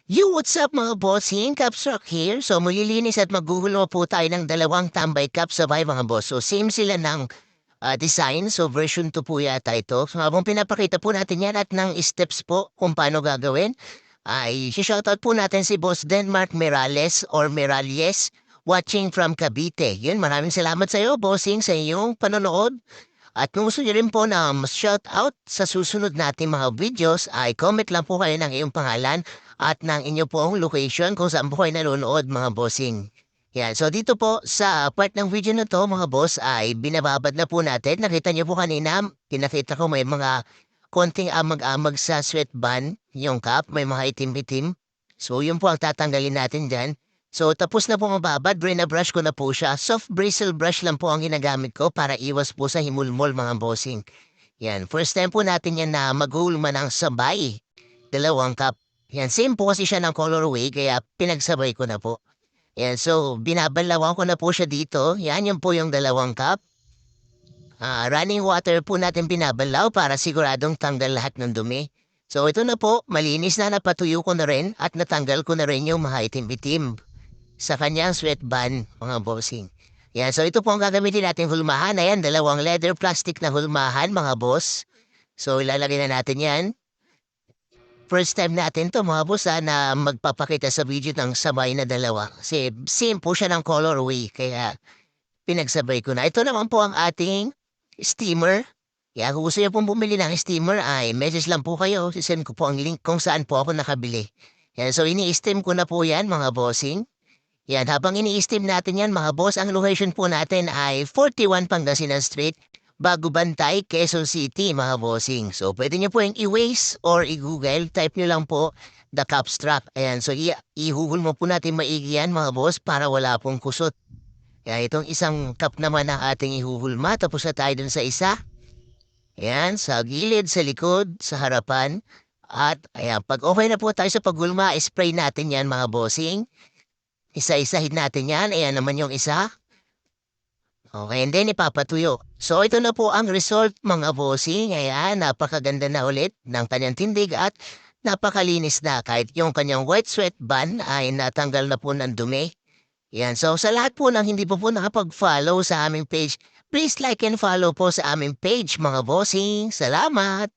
Yo, what's up mga bossing? Capsrock here. So, maglilinis at maghuhulma po tayo ng dalawang tambay cup sabay mga boss. So, same sila ng design. So, version 2 po yata ito. So, habang pinapakita po natin yan at ng steps po kung paano gagawin, ay shoutout po natin si Boss Denmark Mirales or Miralles watching from Cavite. Yun, maraming salamat sa iyo, bossing, sa iyong panonood. At kung gusto niyo rin po na mas shoutout sa susunod nating mga videos, ay comment lang po kayo ng iyong pangalan at ng inyo pong location kung saan po kayo nanonood mga bossing. Yan. So dito po sa part ng video na to mga boss ay binababad na po natin. Nakita niyo po kanina, pinakita ko may mga konting amag-amag sa sweatband, yung cap, may mga itim-itim. So yun po ang tatanggalin natin dyan. So tapos na po mababad, brush ko na po siya. Soft bristle brush lang po ang ginagamit ko para iwas po sa himulmol mga bossing. Yan, first time po natin yan na maghulma ng sabay. Dalawang cup. Yan, same po kasi siya ng colorway kaya pinagsabay ko na po. Yan, so binabalawan ko na po siya dito. Yan, yun po yung dalawang cup. Running water po natin binabalaw para siguradong tanggal lahat ng dumi. So ito na po, malinis na napatuyo ko na rin at natanggal ko na rin yung mga itim-itim sa kanyang sweatband, mga bossing. Yan, so ito po ang gagamitin natin hulmahan. Ayan, dalawang leather plastic na hulmahan, mga boss. So ilalagay na natin yan. First time natin to mga boss na magpapakita sa video ng sabay na dalawa. Kasi same po siya ng colorway, kaya pinagsabay ko na. Ito naman po ang ating steamer. Kaya kung gusto niyo pong bumili ng steamer ay message lang po kayo. Sisend ko po ang link kung saan po ako nakabili. Yan, so ini-steam ko na po yan mga bossing. Yan, habang ini-steam natin yan mga boss, ang location po natin ay 41 Pangasinan Street, Bago Bantay, Quezon City mga bossing. So pwede nyo po yung i-Waze or i-Google, type nyo lang po the capstrap. Ayan, so ihuhul mo po natin maigi yan mga boss para wala pong kusot. Kaya itong isang cup naman ang ating ihuhulma, tapos na tayo dun sa isa. Ayan, sa gilid, sa likod, sa harapan. At ayan, pag okay na po tayo sa paghulma, spray natin yan mga bossing. Isa-isahin natin yan. Ayan naman yung isa. Okay, and then ipapatuyo. So ito na po ang result mga bossing. Ayan, napakaganda na ulit ng kanyang tindig at napakalinis na kahit yung kanyang white sweatband ay natanggal na po ng dumi. Yan, so sa lahat po ng hindi po nakapag-follow sa aming page, please like and follow po sa aming page mga bossing. Salamat!